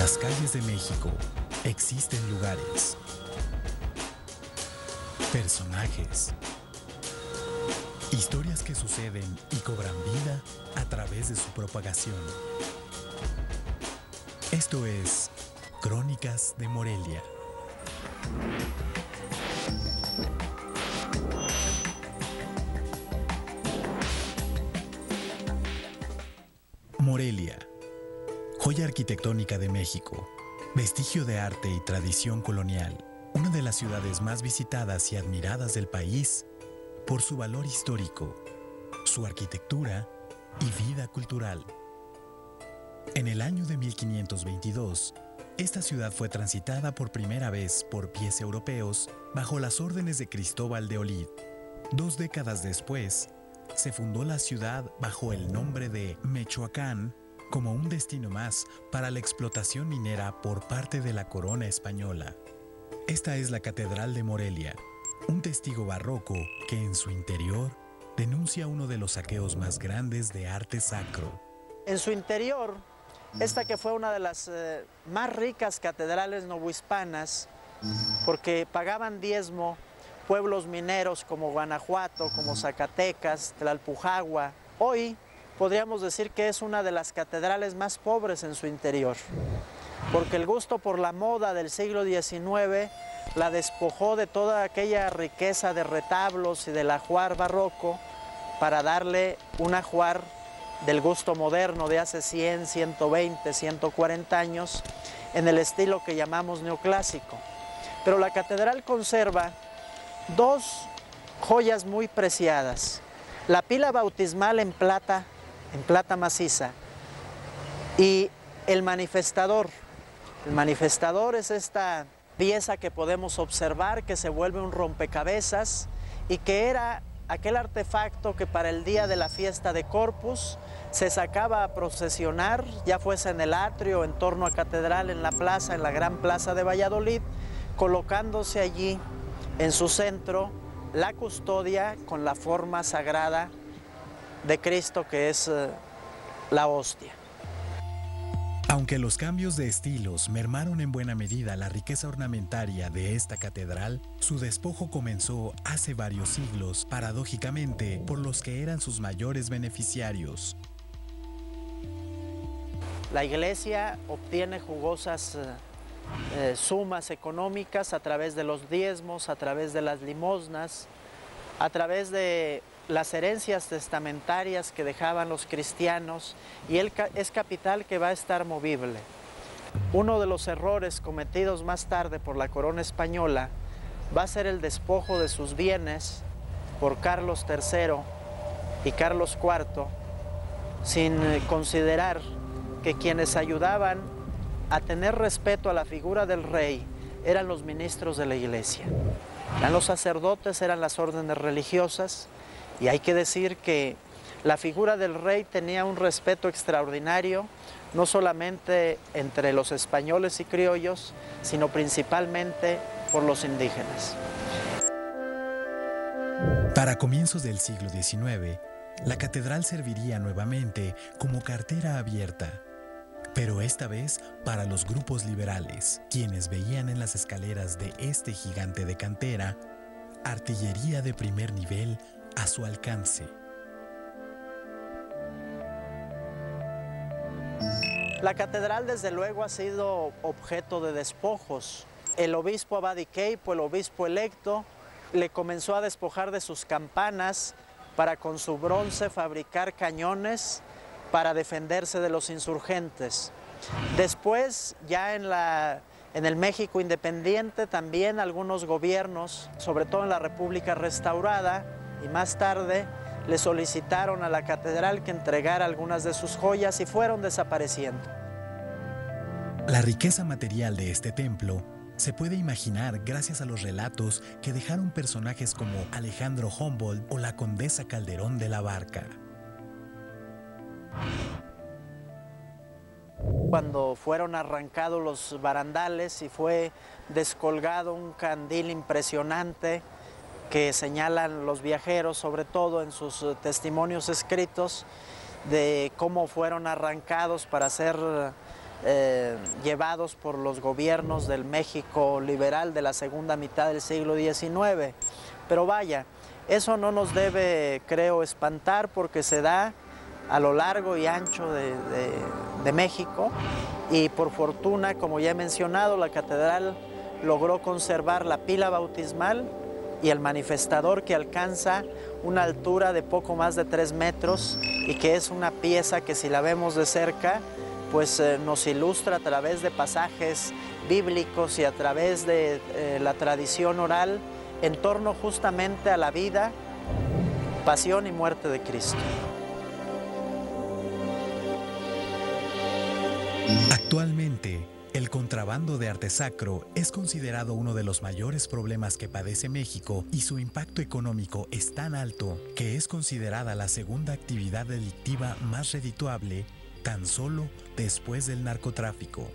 las calles de México existen lugares, personajes, historias que suceden y cobran vida a través de su propagación. Esto es Crónicas de Morelia. Morelia, joya arquitectónica de México, vestigio de arte y tradición colonial, una de las ciudades más visitadas y admiradas del país por su valor histórico, su arquitectura y vida cultural. En el año de 1522, esta ciudad fue transitada por primera vez por pies europeos bajo las órdenes de Cristóbal de Olid. 2 décadas después, se fundó la ciudad bajo el nombre de Mechoacán como un destino más para la explotación minera por parte de la corona española. Esta es la Catedral de Morelia, un testigo barroco que en su interior denuncia uno de los saqueos más grandes de arte sacro. En su interior, esta que fue una de las más ricas catedrales novohispanas, porque pagaban diezmo pueblos mineros como Guanajuato, como Zacatecas, Tlalpujagua. Hoy podríamos decir que es una de las catedrales más pobres en su interior, porque el gusto por la moda del siglo XIX la despojó de toda aquella riqueza de retablos y del ajuar barroco para darle un ajuar del gusto moderno de hace 100, 120, 140 años en el estilo que llamamos neoclásico. Pero la catedral conserva 2 joyas muy preciadas: la pila bautismal en plata maciza y el manifestador. El manifestador es esta pieza que podemos observar que se vuelve un rompecabezas y que era aquel artefacto que para el día de la fiesta de Corpus se sacaba a procesionar, ya fuese en el atrio, en torno a catedral, en la plaza, en la gran plaza de Valladolid, colocándose allí en su centro la custodia con la forma sagrada de Cristo, que es la hostia. Aunque los cambios de estilos mermaron en buena medida la riqueza ornamentaria de esta catedral, su despojo comenzó hace varios siglos, paradójicamente, por los que eran sus mayores beneficiarios. La iglesia obtiene jugosas sumas económicas a través de los diezmos, a través de las limosnas, a través de las herencias testamentarias que dejaban los cristianos, y es capital que va a estar movible. Uno de los errores cometidos más tarde por la corona española va a ser el despojo de sus bienes por Carlos III y Carlos IV, sin considerar que quienes ayudaban a tener respeto a la figura del rey eran los ministros de la iglesia. Eran los sacerdotes, eran las órdenes religiosas, y hay que decir que la figura del rey tenía un respeto extraordinario, no solamente entre los españoles y criollos, sino principalmente por los indígenas. Para comienzos del siglo XIX, la catedral serviría nuevamente como cartera abierta, pero esta vez para los grupos liberales, quienes veían en las escaleras de este gigante de cantera artillería de primer nivel a su alcance. La catedral desde luego ha sido objeto de despojos. El obispo Abadiqueipo, el obispo electo, le comenzó a despojar de sus campanas para con su bronce fabricar cañones para defenderse de los insurgentes. Después, ya en el México independiente, también algunos gobiernos, sobre todo en la República Restaurada, y más tarde le solicitaron a la catedral que entregara algunas de sus joyas y fueron desapareciendo. La riqueza material de este templo se puede imaginar gracias a los relatos que dejaron personajes como Alejandro Humboldt o la condesa Calderón de la Barca. Cuando fueron arrancados los barandales y fue descolgado un candil impresionante que señalan los viajeros, sobre todo en sus testimonios escritos, de cómo fueron arrancados para ser llevados por los gobiernos del México liberal de la segunda mitad del siglo XIX. Pero vaya, eso no nos debe, creo, espantar, porque se da a lo largo y ancho de México, y por fortuna, como ya he mencionado, la catedral logró conservar la pila bautismal y el manifestador, que alcanza una altura de poco más de 3 metros y que es una pieza que, si la vemos de cerca, pues nos ilustra a través de pasajes bíblicos y a través de la tradición oral en torno justamente a la vida, pasión y muerte de Cristo. Actualmente, el contrabando de arte sacro es considerado uno de los mayores problemas que padece México, y su impacto económico es tan alto que es considerada la segunda actividad delictiva más redituable, tan solo después del narcotráfico.